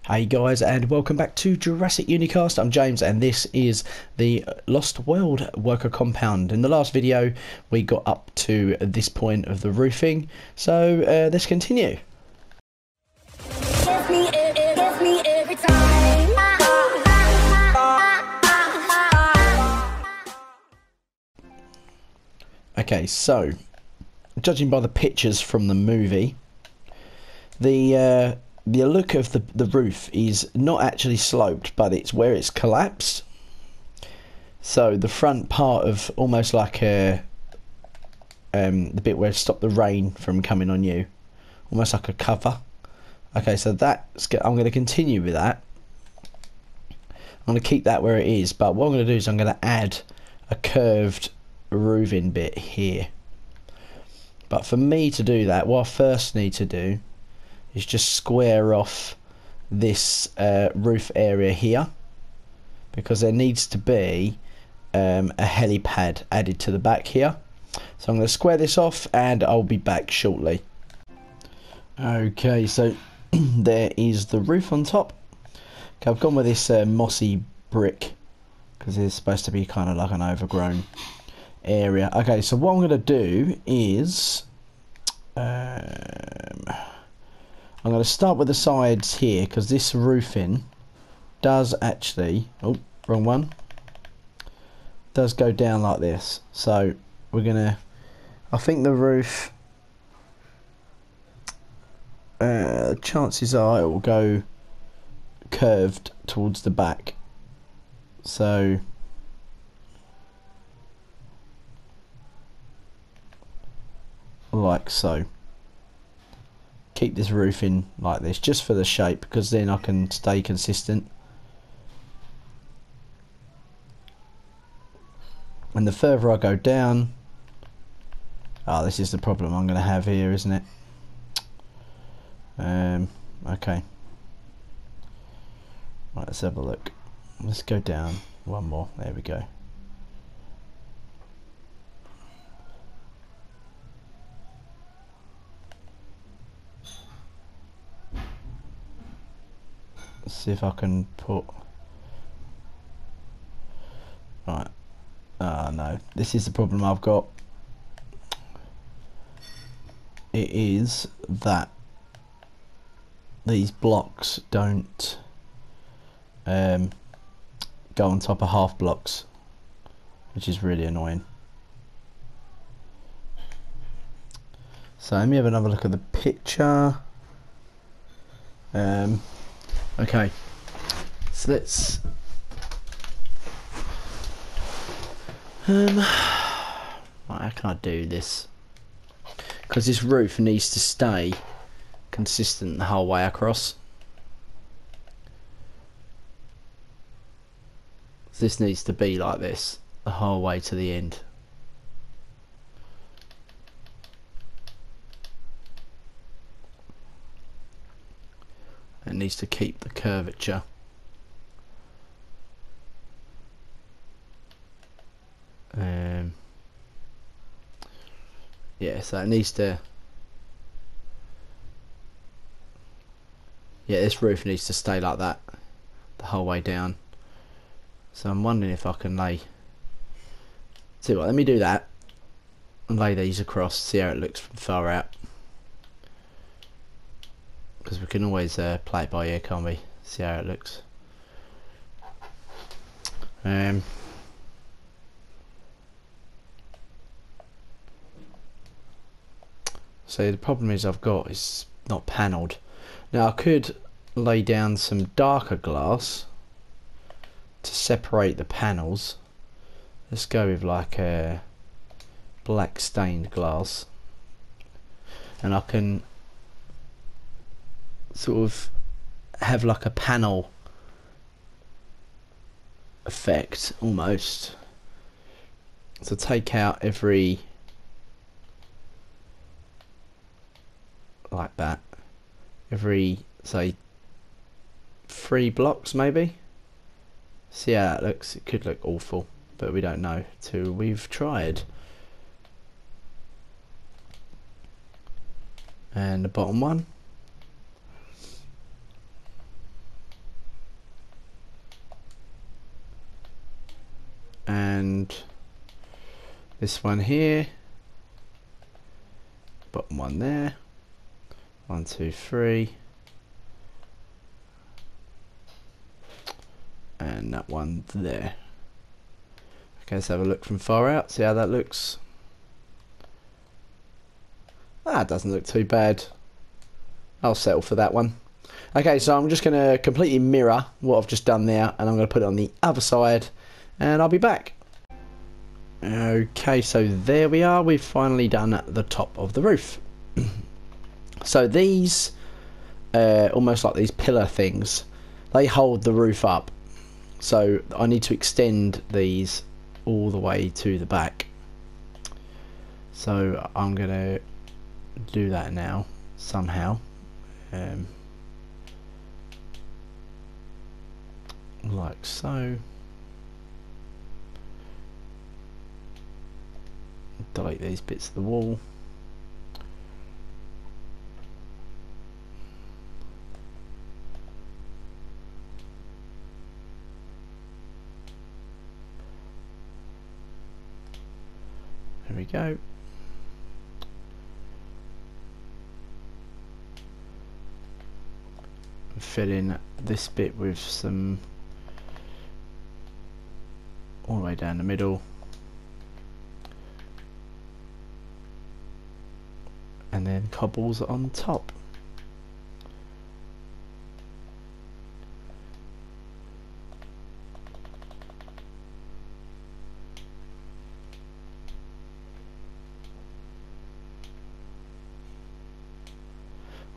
Hey guys, and welcome back to Jurassic Unicast. I'm James, and this is the Lost World worker compound. In the last video, we got up to this point of the roofing, so let's continue. Give me every time. Okay, so judging by the pictures from the movie, the look of the roof is not actually sloped, but it's where it's collapsed. So the front part of almost like the bit where it stopped the rain from coming on you, almost like a cover. Okay, so I'm going to continue with that. I'm going to keep that where it is, but what I'm going to do is I'm going to add a curved roofing bit here. But for me to do that, what I first need to do is just square off this roof area here, because there needs to be a helipad added to the back here. So I'm going to square this off and I'll be back shortly. Okay, so there is the roof on top. Okay, I've gone with this mossy brick because it's supposed to be kind of like an overgrown area. Okay, so what I'm going to do is I'm going to start with the sides here, because this roofing does actually, oh, wrong one, does go down like this. So we're going to, I think the roof, chances are it will go curved towards the back. So like so. Keep this roof in like this just for the shape, because then I can stay consistent. And the further I go down, this is the problem I'm going to have here, isn't it? Okay, right, let's have a look. Let's go down one more. There we go. Let's see if I can put, right, no, this is the problem I've got. It is that these blocks don't go on top of half blocks, which is really annoying. So let me have another look at the picture. Okay, so let's right, how can I do this? Because this roof needs to stay consistent the whole way across. So this needs to be like this the whole way to the end. It needs to keep the curvature. Yeah, so it needs to, yeah, this roof needs to stay like that the whole way down. So I'm wondering if I can see what, let me do that and lay these across, see how it looks from far out. Because we can always play it by ear, can't we? See how it looks. So the problem is it's not panelled. Now I could lay down some darker glass to separate the panels. Let's go with like a black stained glass, and I can sort of have like a panel effect almost. So take out every, like that, every say 3 blocks maybe. See how that looks. It could look awful, but we don't know till we've tried. And the bottom one, This one here, bottom one there, 1, 2, 3, and that one there. Okay, let's have a look from far out, see how that looks. That doesn't look too bad. I'll settle for that one. Okay, so I'm just going to completely mirror what I've just done there, and I'm going to put it on the other side, and I'll be back. Okay, so there we are. We've finally done the top of the roof. So these, almost like these pillar things, they hold the roof up. So I need to extend these all the way to the back. So I'm going to do that now, somehow. Like so. Delete these bits of the wall. There we go. Fill in this bit with some all the way down the middle, and then cobbles on top.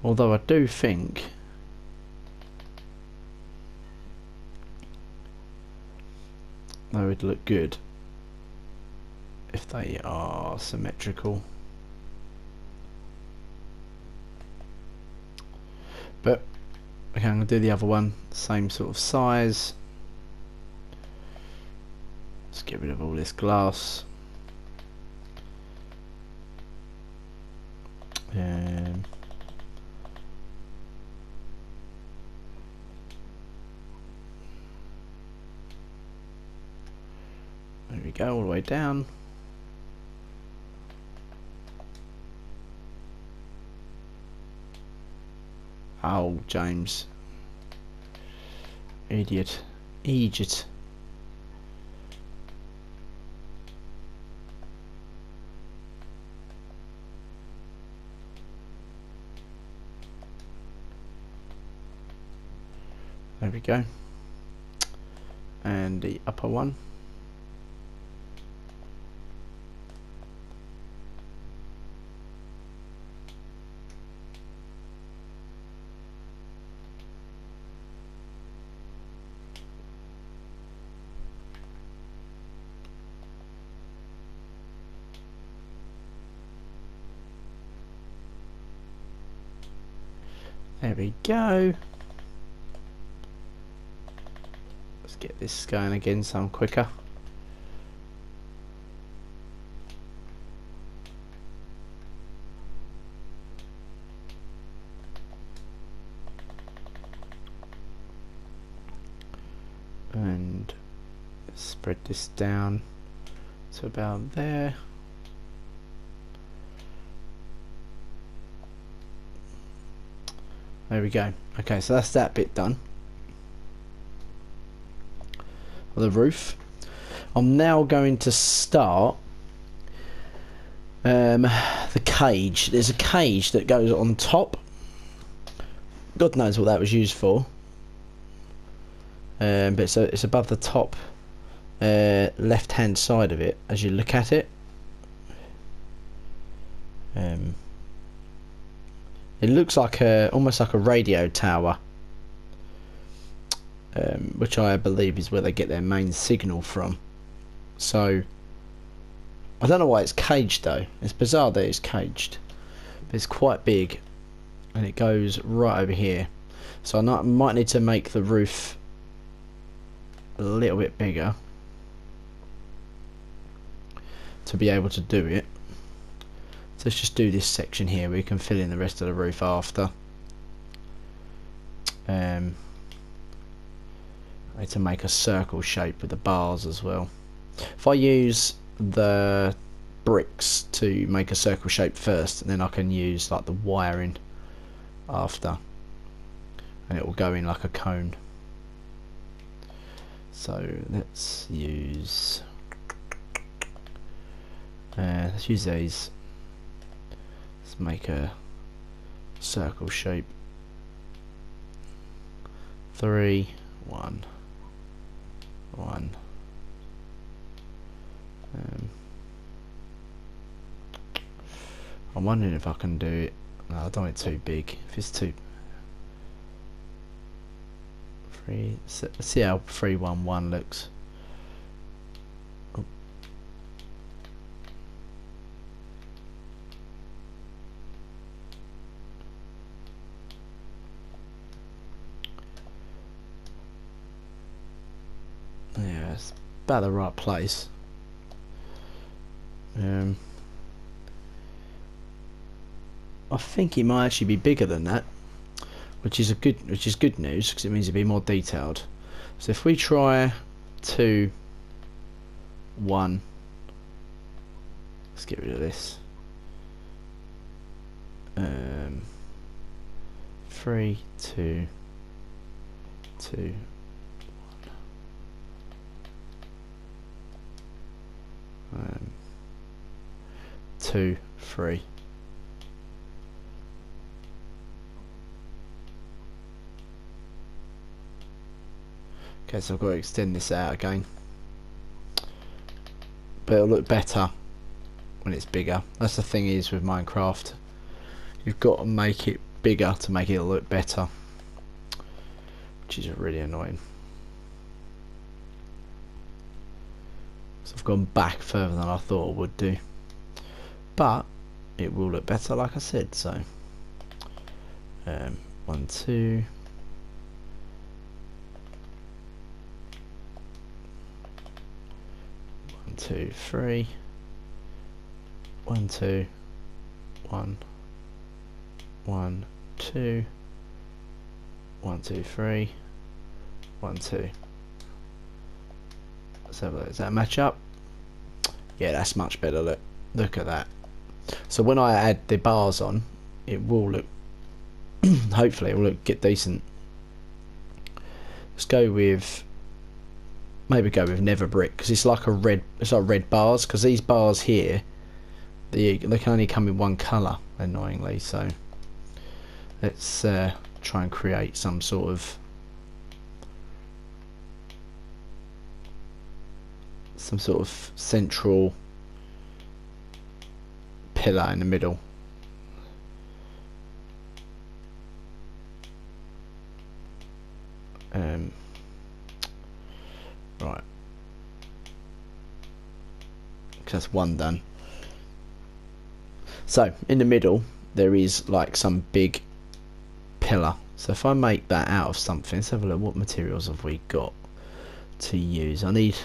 Although I do think they would look good if they are symmetrical. But okay, I'm going to do the other one, same sort of size. Let's get rid of all this glass. There we go, all the way down. Oh, James. Idiot. Idiot. There we go. And the upper one. There we go. Let's get this going again so I'm quicker. And spread this down to about there. There we go. Okay, so that's that bit done. The roof. I'm now going to start the cage. There's a cage that goes on top. God knows what that was used for. But it's above the top left hand side of it as you look at it. It looks like almost like a radio tower, which I believe is where they get their main signal from. So I don't know why it's caged though. It's bizarre that it's caged, but it's quite big, and it goes right over here. So I might need to make the roof a little bit bigger to be able to do it. So let's just do this section here. We can fill in the rest of the roof after. I need to make a circle shape with the bars as well. If I use the bricks to make a circle shape first, and then I can use like the wiring after, and it will go in like a cone. So let's use these. Let's make a circle shape. 3, 1, 1. I'm wondering if I can do it. No, I don't want it too big. If it's too 3, see how 3, 1, 1 looks. Oh. Yeah, it's about the right place. I think it might actually be bigger than that, which is good news, because it means it'll be more detailed. So if we try 2, 1, let's get rid of this. 3, 2, 2, 1. 2, 3. Okay, so I've got to extend this out again, but it'll look better when it's bigger. That's the thing is with Minecraft, you've got to make it bigger to make it look better, which is really annoying. So I've gone back further than I thought I would do, but it will look better like I said. So 1, 2, 1, 2, 3, 1, 2, 1, 1, 2, 1, 2, 3, 1, 2. Let's have a look. Does that match up? Yeah, that's much better. Look at that. So when I add the bars on, it will look hopefully it will get decent. Let's go with maybe go with Never Brick, because it's like red bars, because these bars here they can only come in one colour, annoyingly. So let's try and create some sort of central pillar in the middle. Right, because that's one done. So in the middle there is like some big pillar. So if I make that out of something, let's have a look. What materials have we got to use? I need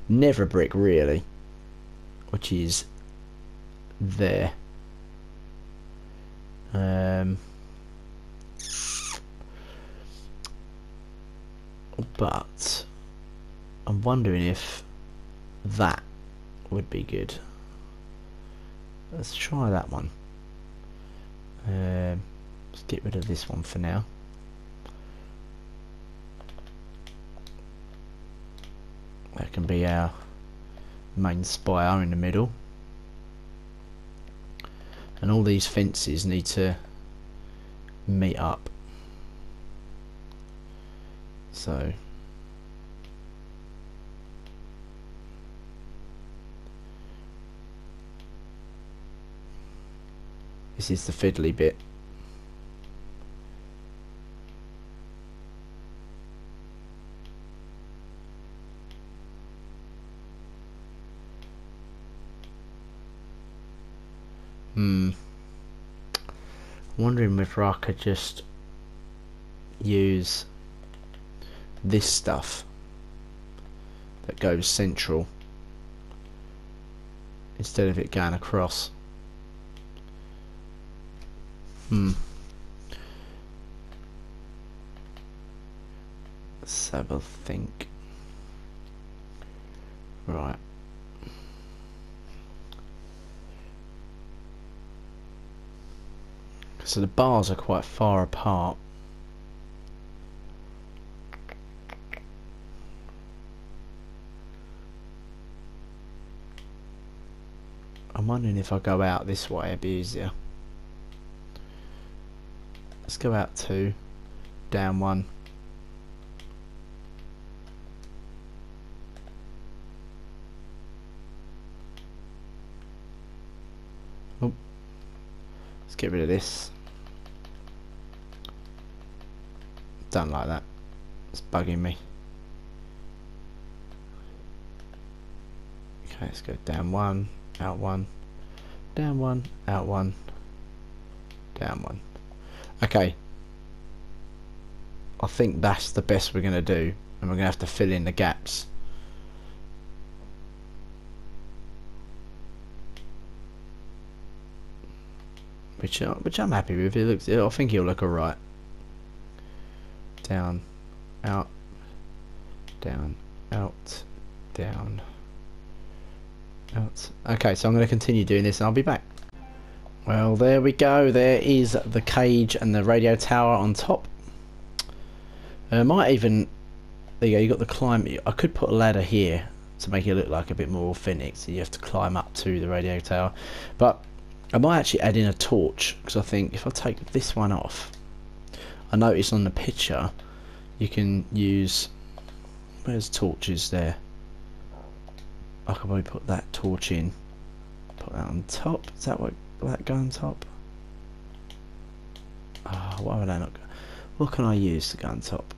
Never Brick really, which is there. But I'm wondering if that would be good. Let's try that one. Let's get rid of this one for now. That can be our main spire in the middle. And all these fences need to meet up. So this is the fiddly bit. Wondering if I could just use this stuff that goes central instead of it going across. Let's have a think. Right. So the bars are quite far apart. I'm wondering if I go out this way it'd be easier. Let's go out 2, down 1. Oh, let's get rid of this. Don't like that. It's bugging me. Okay, let's go down 1, out 1, down 1, out 1, down 1. Okay, I think that's the best we're going to do, and we're going to have to fill in the gaps. Which I'm happy with. It looks. I think it'll look alright. Down, out, down, out, down, out. Okay, so I'm going to continue doing this, and I'll be back. Well, there we go. There is the cage and the radio tower on top. Might even... There you go, you got the climb. I could put a ladder here to make it look like a bit more authentic, so you have to climb up to the radio tower. But I might actually add in a torch, because I think if I take this one off, I noticed on the picture you can use... Where's torches there? I could probably put that torch in. Put that on top. Is that what... that go on top? Ah, why would I not go? What can I use to go on top?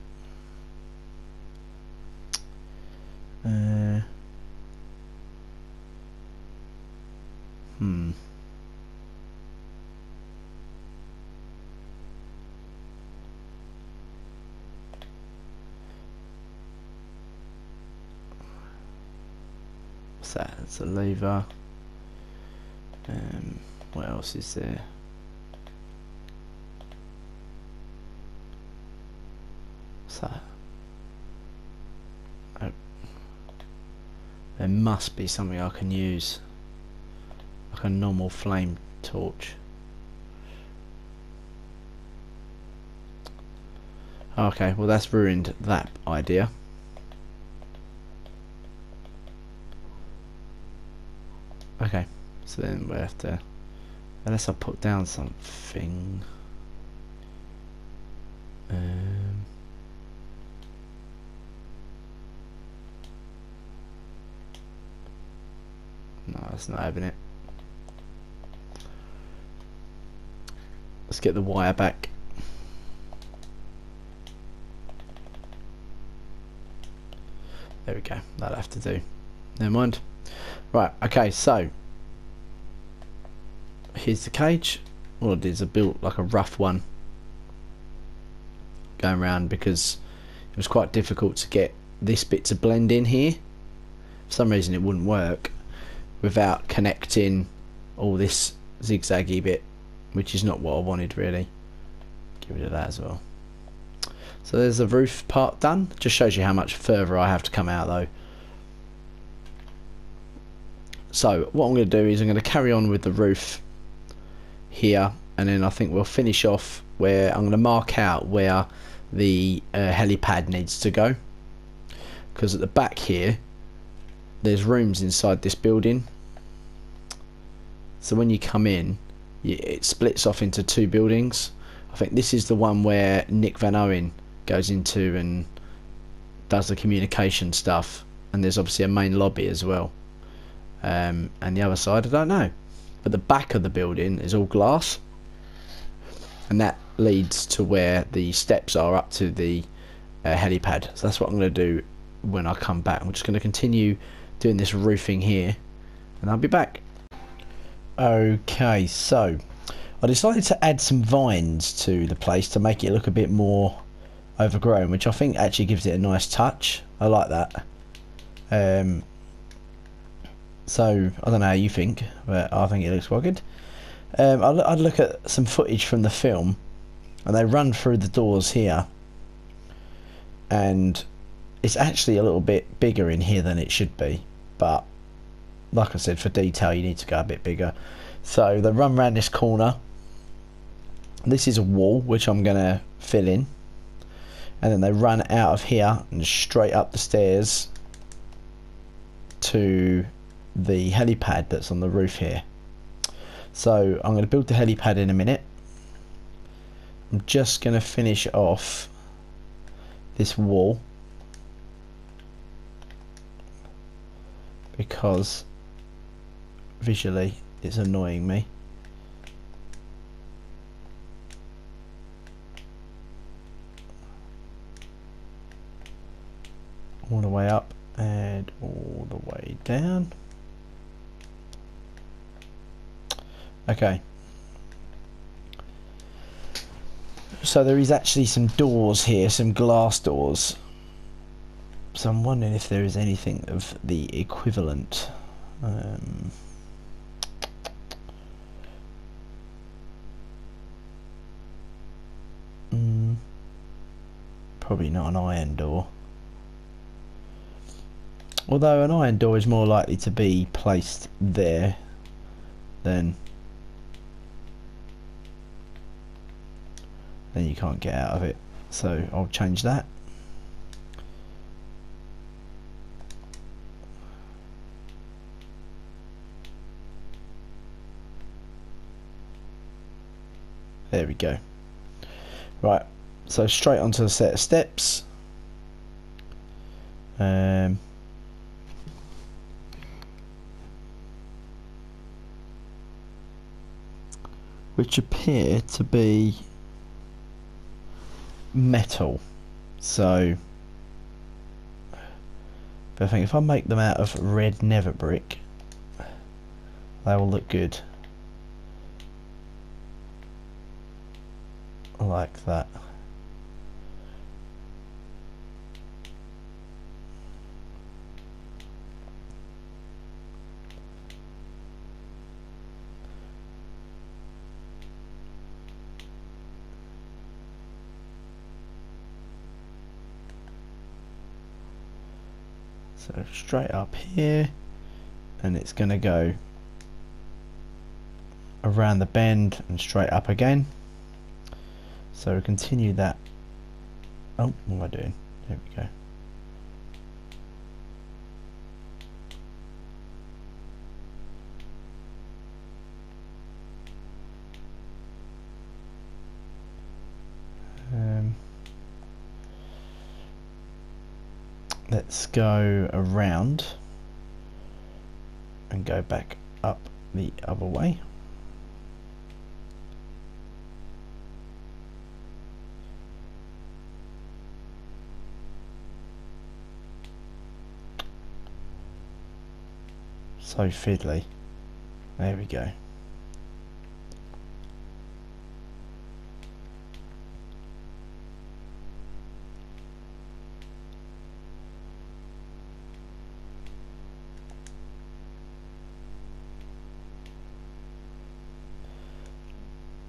What's that? It's a lever. What else is there? What's that? Oh. There must be something I can use, like a normal flame torch. Okay, well that's ruined that idea. Okay, so then we have to, unless I put down something. No, that's not having it. Let's get the wire back. There we go, that'll have to do. Never mind. Right, okay, so here's the cage. All it is, I built like a rough one going around because it was quite difficult to get this bit to blend in here. For some reason it wouldn't work without connecting all this zigzaggy bit, which is not what I wanted really. Get rid of that as well. So there's the roof part done. Just shows you how much further I have to come out though. So what I'm going to do is I'm going to carry on with the roof here, and then I think we'll finish off where I'm going to mark out where the helipad needs to go, because at the back here there's rooms inside this building, so when you come in it splits off into 2 buildings. I think this is the one where Nick Van Owen goes into and does the communication stuff, and there's obviously a main lobby as well. And the other side I don't know, but the back of the building is all glass, and that leads to where the steps are up to the helipad. So that's what I'm going to do when I come back. I'm just going to continue doing this roofing here, and I'll be back. Okay, so I decided to add some vines to the place to make it look a bit more overgrown, which I think actually gives it a nice touch. I like that. So I don't know how you think, but I think it looks quite good. I'd look at some footage from the film, and they run through the doors here, and it's actually a little bit bigger in here than it should be, but like I said, for detail you need to go a bit bigger. So they run around this corner, This is a wall which I'm going to fill in, and then they run out of here and straight up the stairs to the helipad that's on the roof here. So I'm going to build the helipad in a minute. I'm just going to finish off this wall because visually it's annoying me. All the way up and all the way down. Okay. So there is actually some doors here, some glass doors. So I'm wondering if there is anything of the equivalent. Probably not an iron door. Although an iron door is more likely to be placed there than you can't get out of it. So I'll change that. There we go. Right, so straight onto the set of steps. Which appear to be metal. So, but I think if I make them out of red nether brick, they will look good. Like that. So straight up here, and it's going to go around the bend and straight up again. So we continue that. Oh, what am I doing? There we go. Let's go around and go back up the other way. So fiddly. There we go.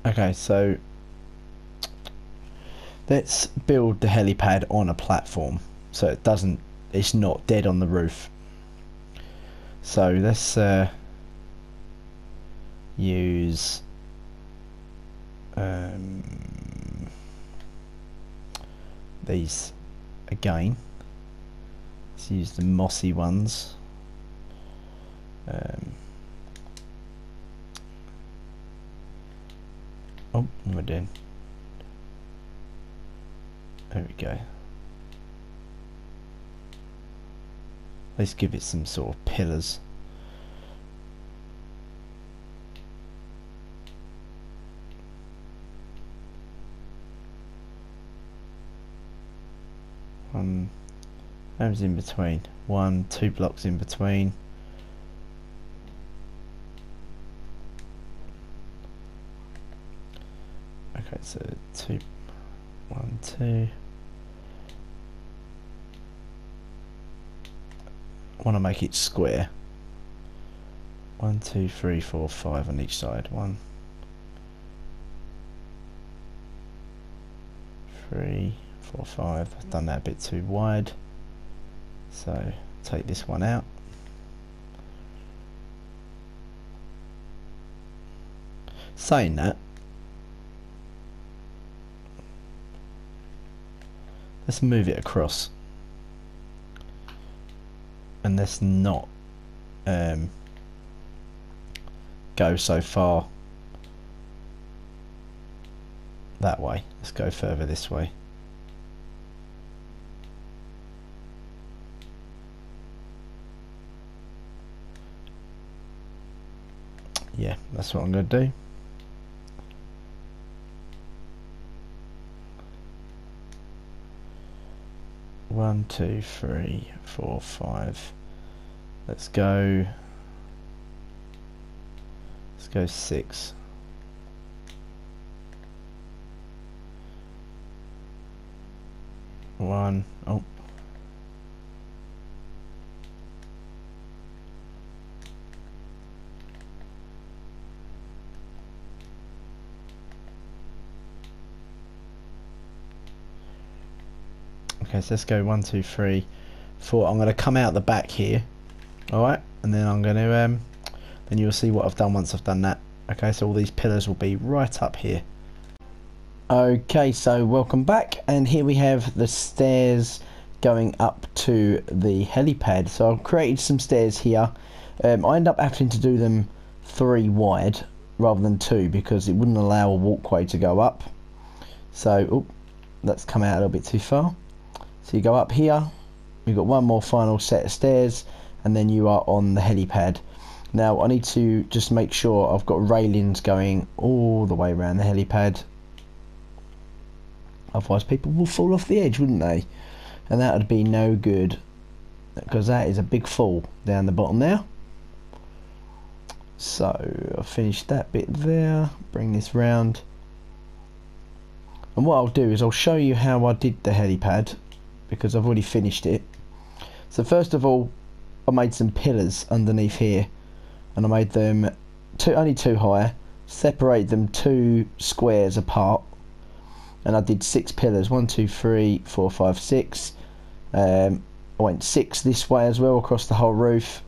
Okay, so let's build the helipad on a platform so it's not dead on the roof. So let's use these again. Let's use the mossy ones. Oh, what am I doing? There we go. Let's give it some sort of pillars. How's in between? 2 blocks in between. Okay, so 2, 1, 2. I want to make it square. 1, 2, 3, 4, 5 on each side. 1, 3, 4, 5. I've done that a bit too wide. So take this one out. Saying that, Let's move it across. And let's not go so far that way. Let's go further this way. Yeah, that's what I'm going to do. One, two, three, four, five. Let's go 6. One. Oh. Okay, so let's go 1, 2, 3, 4. I'm going to come out the back here. Alright, and then I'm going to then you'll see what I've done once I've done that. Okay, so all these pillars will be right up here. Okay, so welcome back, and here we have the stairs going up to the helipad. So I've created some stairs here. I end up having to do them 3 wide rather than 2 because it wouldn't allow a walkway to go up. So that's come out a little bit too far. So you go up here, you've got one more final set of stairs, and then you are on the helipad. Now I need to just make sure I've got railings going all the way around the helipad. Otherwise people will fall off the edge, wouldn't they? And that would be no good, because that is a big fall down the bottom there. So I've finished that bit there. Bring this round. And what I'll do is I'll show you how I did the helipad, because I've already finished it. So first of all, I made some pillars underneath here, and I made them only 2 high, separate them 2 squares apart, and I did 6 pillars. 1, 2, 3, 4, 5, 6. I went 6 this way as well across the whole roof,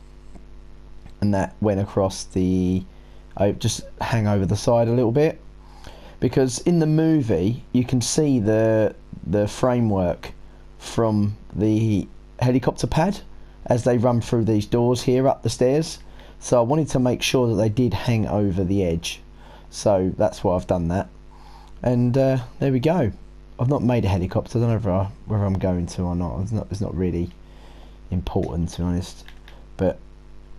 and that went across the just hang over the side a little bit, because in the movie you can see the framework from the helicopter pad as they run through these doors here up the stairs. So I wanted to make sure that they did hang over the edge, so that's why I've done that. And there we go. I've not made a helicopter. I don't know whether I'm going to or not. It's not really important, to be honest, but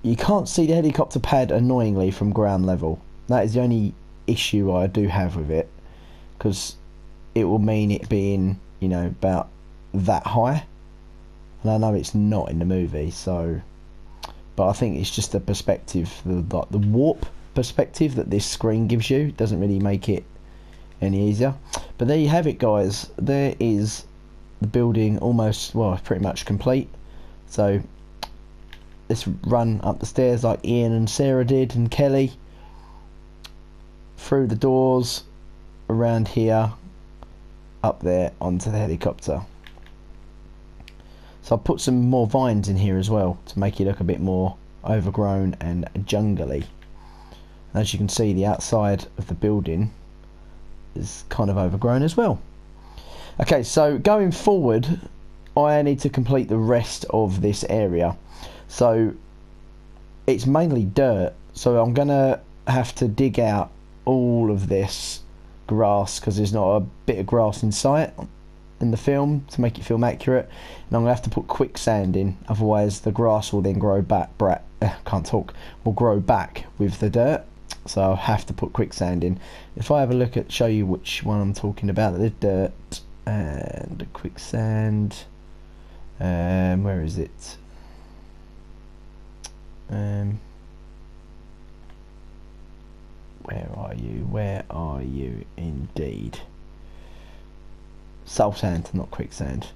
you can't see the helicopter pad annoyingly from ground level. That is the only issue I do have with it, because it will mean it being, you know, about that high, and I know it's not in the movie, so, but I think it's just the perspective, the warp perspective that this screen gives you doesn't really make it any easier. But there you have it, guys. There is the building almost, well, pretty much complete. So let's run up the stairs like Ian and Sarah did, and Kelly, through the doors, around here, up there onto the helicopter. So I'll put some more vines in here as well to make it look a bit more overgrown and jungly. As you can see, the outside of the building is kind of overgrown as well. Okay, so going forward, I need to complete the rest of this area. So it's mainly dirt, so I'm gonna have to dig out all of this grass, because there's not a bit of grass in sight in the film to make it film accurate, and I'm gonna have to put quicksand in, otherwise the grass will then grow back. Will grow back with the dirt. So I'll have to put quicksand in. If I have a look at, show you which one I'm talking about, the dirt and the quicksand. Where is it? Where are you? Where are you indeed? Soul sand, not quicksand.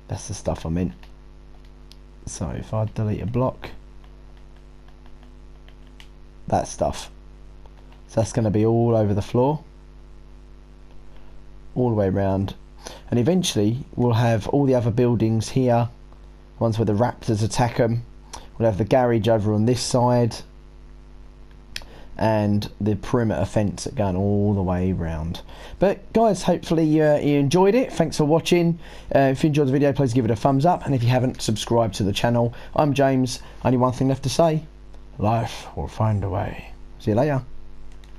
That's the stuff I meant. So if I delete a block, that stuff. So that's going to be all over the floor, all the way around, and eventually we'll have all the other buildings here, ones where the raptors attack them. We'll have the garage over on this side, and the perimeter fence going all the way round. But guys, hopefully you enjoyed it. Thanks for watching. If you enjoyed the video, please give it a thumbs up, and if you haven't, subscribe to the channel. I'm James. Only one thing left to say: life will find a way. See you later.